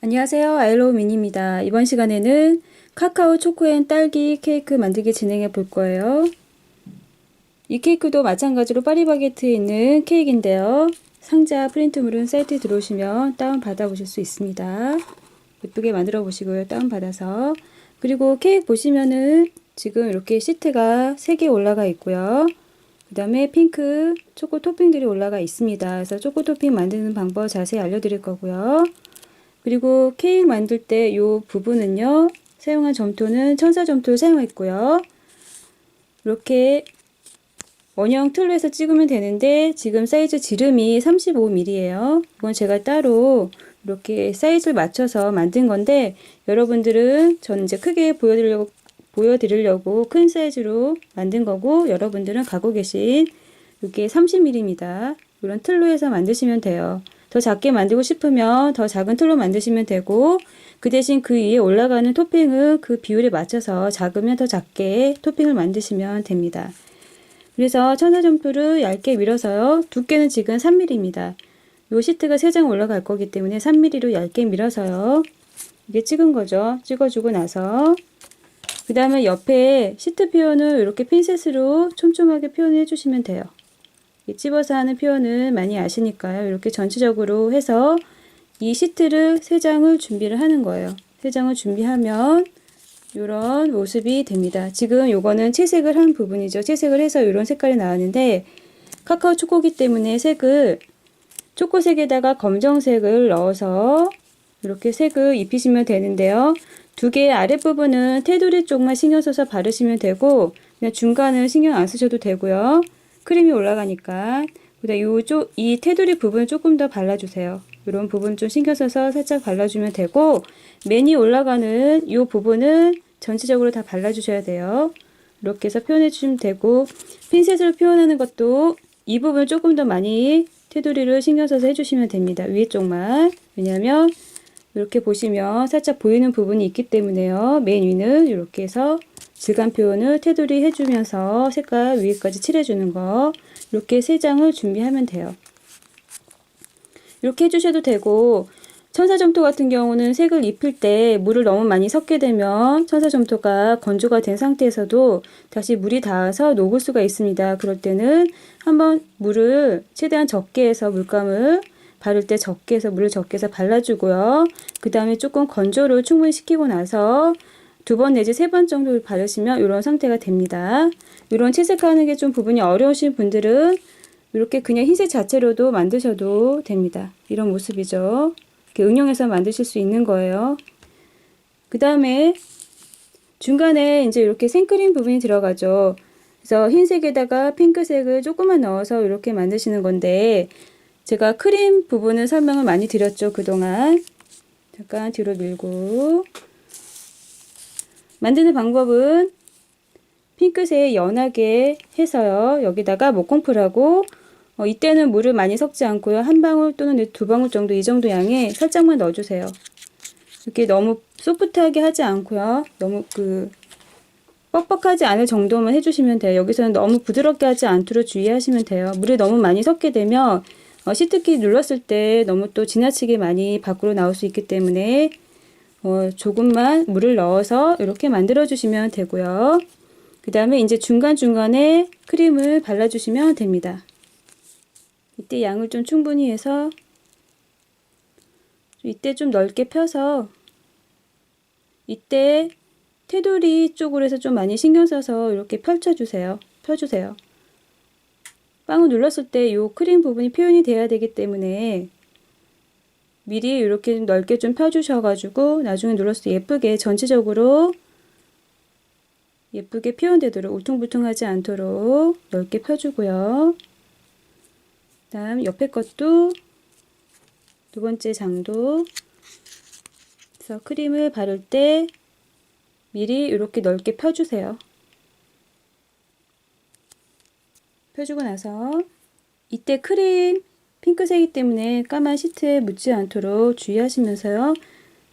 안녕하세요. 아이로우 미니입니다. 이번 시간에는 카카오 초코앤 딸기 케이크 만들기 진행해 볼 거예요. 이 케이크도 마찬가지로 파리바게트에 있는 케이크인데요. 상자 프린트물은 사이트에 들어오시면 다운받아 보실 수 있습니다. 예쁘게 만들어 보시고요. 다운받아서. 그리고 케이크 보시면은 지금 이렇게 시트가 3개 올라가 있고요. 그 다음에 핑크 초코 토핑들이 올라가 있습니다. 그래서 초코 토핑 만드는 방법 자세히 알려드릴 거고요. 그리고 케이크 만들 때 이 부분은요, 사용한 점토는 천사 점토를 사용했고요. 이렇게 원형 틀로 해서 찍으면 되는데 지금 사이즈 지름이 35mm예요. 이건 제가 따로 이렇게 사이즈를 맞춰서 만든 건데 여러분들은 저는 이제 크게 보여드리려고 큰 사이즈로 만든 거고, 여러분들은 갖고 계신 이게 30mm입니다. 이런 틀로 해서 만드시면 돼요. 더 작게 만들고 싶으면 더 작은 틀로 만드시면 되고, 그 대신 그 위에 올라가는 토핑은 그 비율에 맞춰서 작으면 더 작게 토핑을 만드시면 됩니다. 그래서 천사점토를 얇게 밀어서요. 두께는 지금 3mm입니다. 요 시트가 3장 올라갈 거기 때문에 3mm로 얇게 밀어서요. 이게 찍은 거죠. 찍어주고 나서 그 다음에 옆에 시트 표현을 이렇게 핀셋으로 촘촘하게 표현해 주시면 돼요. 찝어서 하는 표현은 많이 아시니까요. 이렇게 전체적으로 해서 이 시트를 3장을 준비를 하는 거예요. 3장을 준비하면 이런 모습이 됩니다. 지금 요거는 채색을 한 부분이죠. 채색을 해서 이런 색깔이 나왔는데 카카오 초코기 때문에 색을 초코색에다가 검정색을 넣어서 이렇게 색을 입히시면 되는데요. 두 개의 아랫부분은 테두리 쪽만 신경 써서 바르시면 되고 그냥 중간은 신경 안 쓰셔도 되고요. 크림이 올라가니까. 그다음 이 테두리 부분 조금 더 발라주세요. 이런 부분 좀 신경 써서 살짝 발라주면 되고, 맨 위 올라가는 이 부분은 전체적으로 다 발라주셔야 돼요. 이렇게 해서 표현해 주시면 되고, 핀셋으로 표현하는 것도 이 부분 조금 더 많이 테두리를 신경 써서 해주시면 됩니다. 위에 쪽만. 왜냐하면 이렇게 보시면 살짝 보이는 부분이 있기 때문에요. 맨 위는 이렇게 해서 질감 표현을 테두리 해주면서 색깔 위에까지 칠해주는 거, 이렇게 3장을 준비하면 돼요. 이렇게 해주셔도 되고, 천사점토 같은 경우는 색을 입힐 때 물을 너무 많이 섞게 되면 천사점토가 건조가 된 상태에서도 다시 물이 닿아서 녹을 수가 있습니다. 그럴 때는 한번 물을 최대한 적게 해서 물감을 바를 때 적게 해서 물을 적게 해서 발라주고요. 그 다음에 조금 건조를 충분히 시키고 나서 2번 내지 3번 정도 바르시면 이런 상태가 됩니다. 이런 채색하는 게 좀 부분이 어려우신 분들은 이렇게 그냥 흰색 자체로도 만드셔도 됩니다. 이런 모습이죠. 이렇게 응용해서 만드실 수 있는 거예요. 그 다음에 중간에 이제 이렇게 생크림 부분이 들어가죠. 그래서 흰색에다가 핑크색을 조금만 넣어서 이렇게 만드시는 건데, 제가 크림 부분은 설명을 많이 드렸죠, 그동안. 잠깐 뒤로 밀고. 만드는 방법은 핑크색 연하게 해서요. 여기다가 목공풀하고 이때는 물을 많이 섞지 않고요. 한 방울 또는 2방울 정도, 이 정도 양에 살짝만 넣어주세요. 이렇게 너무 소프트하게 하지 않고요. 너무 뻑뻑하지 않을 정도만 해주시면 돼요. 여기서는 너무 부드럽게 하지 않도록 주의하시면 돼요. 물을 너무 많이 섞게 되면 시트키 눌렀을 때 너무 또 지나치게 많이 밖으로 나올 수 있기 때문에 조금만 물을 넣어서 이렇게 만들어 주시면 되고요. 그 다음에 이제 중간중간에 크림을 발라주시면 됩니다. 이때 양을 좀 충분히 해서 이때 좀 넓게 펴서 이때 테두리 쪽으로 해서 좀 많이 신경 써서 이렇게 펼쳐주세요. 펴주세요. 빵을 눌렀을 때 이 크림 부분이 표현이 돼야 되기 때문에 미리 이렇게 넓게 좀 펴주셔가지고 나중에 눌렀을 때 예쁘게 전체적으로 예쁘게 표현되도록 울퉁불퉁하지 않도록 넓게 펴주고요. 다음 옆에 것도 2번째 장도 그래서 크림을 바를 때 미리 이렇게 넓게 펴주세요. 펴주고 나서 이때 크림 핑크색이기 때문에 까만 시트에 묻지 않도록 주의하시면서요.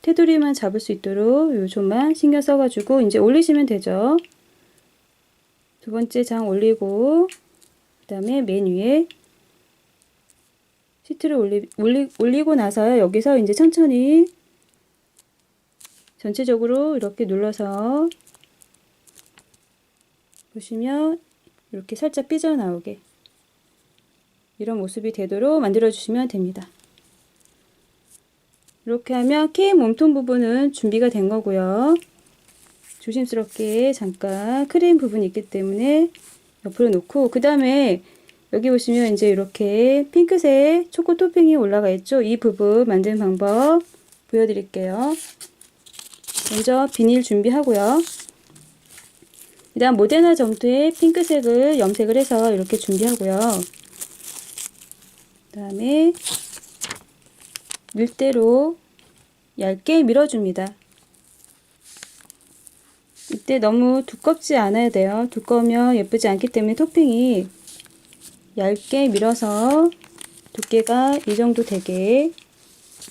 테두리만 잡을 수 있도록 요점만 신경 써가지고 이제 올리시면 되죠. 2번째 장 올리고 그 다음에 맨 위에 시트를 올리고 나서요. 여기서 이제 천천히 전체적으로 이렇게 눌러서 보시면 이렇게 살짝 삐져나오게 이런 모습이 되도록 만들어 주시면 됩니다. 이렇게 하면 케이크 몸통 부분은 준비가 된 거고요. 조심스럽게 잠깐 크림 부분이 있기 때문에 옆으로 놓고, 그 다음에 여기 보시면 이제 이렇게 핑크색 초코 토핑이 올라가 있죠. 이 부분 만드는 방법 보여드릴게요. 먼저 비닐 준비하고요. 그 다음 모데나 점토에 핑크색을 염색을 해서 이렇게 준비하고요. 그 다음에 밀대로 얇게 밀어줍니다. 이때 너무 두껍지 않아야 돼요. 두꺼우면 예쁘지 않기 때문에 토핑이 얇게 밀어서 두께가 이 정도 되게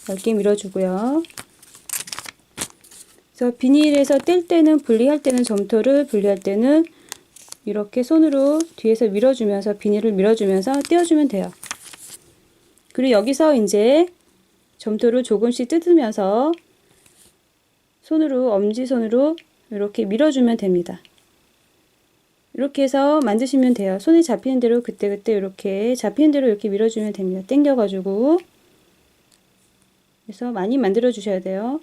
얇게 밀어주고요. 그래서 비닐에서 뗄 때는, 분리할 때는 점토를, 분리할 때는 이렇게 손으로 뒤에서 밀어주면서, 비닐을 밀어주면서 떼어주면 돼요. 그리고 여기서 이제 점토를 조금씩 뜯으면서 손으로, 엄지손으로 이렇게 밀어주면 됩니다. 이렇게 해서 만드시면 돼요. 손에 잡히는 대로 그때그때 이렇게 잡히는 대로 이렇게 밀어주면 됩니다. 당겨가지고. 그래서 많이 만들어 주셔야 돼요.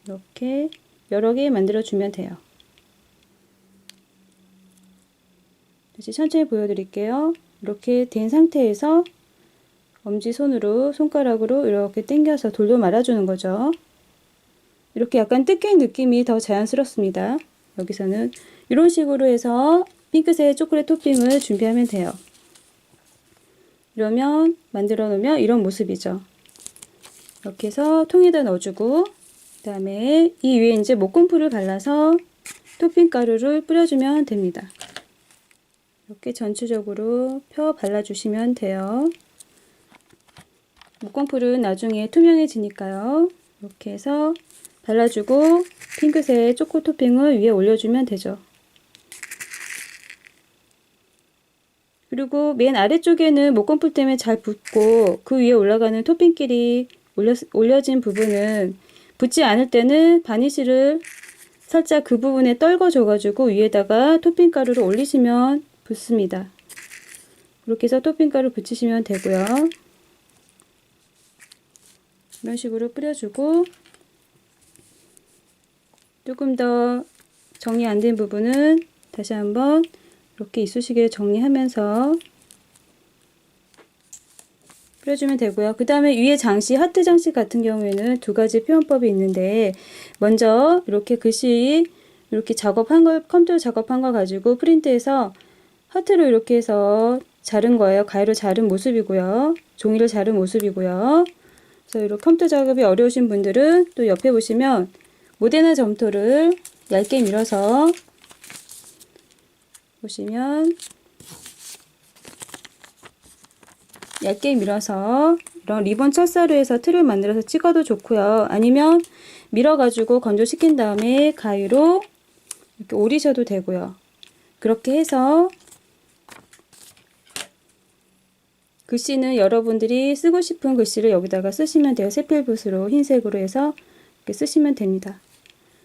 이렇게 여러 개 만들어 주면 돼요. 다시 천천히 보여드릴게요. 이렇게 된 상태에서 엄지손으로, 손가락으로 이렇게 당겨서 돌돌 말아주는 거죠. 이렇게 약간 뜯긴 느낌이 더 자연스럽습니다. 여기서는 이런 식으로 해서 핑크색 초콜릿 토핑을 준비하면 돼요. 이러면 만들어 놓으면 이런 모습이죠. 이렇게 해서 통에다 넣어주고, 그 다음에 이 위에 이제 목공풀을 발라서 토핑 가루를 뿌려주면 됩니다. 이렇게 전체적으로 펴 발라주시면 돼요. 목공풀은 나중에 투명해지니까요. 이렇게 해서 발라주고 핑크색 초코 토핑을 위에 올려주면 되죠. 그리고 맨 아래쪽에는 목공풀 때문에 잘 붙고, 그 위에 올라가는 토핑끼리 올려진 부분은 붙지 않을 때는 바니쉬를 살짝 그 부분에 떨궈줘 가지고 위에다가 토핑 가루를 올리시면 붙습니다. 그렇게 해서 토핑 가루 붙이시면 되고요. 이런 식으로 뿌려주고, 조금 더 정리 안 된 부분은 다시 한번 이렇게 이쑤시개를 정리하면서 뿌려주면 되고요. 그 다음에 위에 장식, 하트 장식 같은 경우에는 두 가지 표현법이 있는데, 먼저 이렇게 글씨 이렇게 작업한 걸, 컴퓨터 작업한 걸 가지고 프린트해서 하트로 이렇게 해서 자른 거예요. 가위로 자른 모습이고요. 종이를 자른 모습이고요. 그래서 이렇게 컴퓨터 작업이 어려우신 분들은 또 옆에 보시면 모데나 점토를 얇게 밀어서 보시면 얇게 밀어서 이런 리본 철사로 해서 틀을 만들어서 찍어도 좋고요. 아니면 밀어가지고 건조시킨 다음에 가위로 이렇게 오리셔도 되고요. 그렇게 해서 글씨는 여러분들이 쓰고 싶은 글씨를 여기다가 쓰시면 돼요. 새필붓으로 흰색으로 해서 이렇게 쓰시면 됩니다.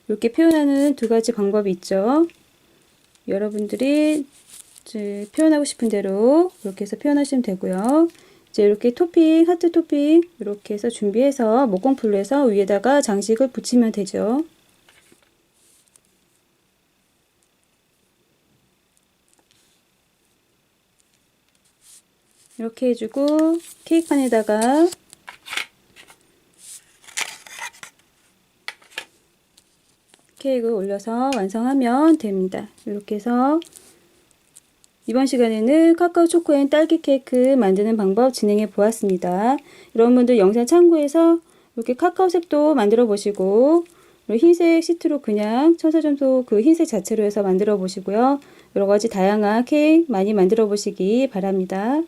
이렇게 표현하는 두 가지 방법이 있죠. 여러분들이 이제 표현하고 싶은 대로 이렇게 해서 표현하시면 되고요. 이제 이렇게 토핑, 하트 토핑 이렇게 해서 준비해서 목공풀로 해서 위에다가 장식을 붙이면 되죠. 이렇게 해주고 케이크판에다가 케이크를 올려서 완성하면 됩니다. 이렇게 해서 이번 시간에는 카카오 초코앤 딸기 케이크 만드는 방법 진행해 보았습니다. 여러분들 영상 참고해서 이렇게 카카오색도 만들어 보시고, 흰색 시트로 그냥 천사점토 그 흰색 자체로 해서 만들어 보시고요. 여러 가지 다양한 케이크 많이 만들어 보시기 바랍니다.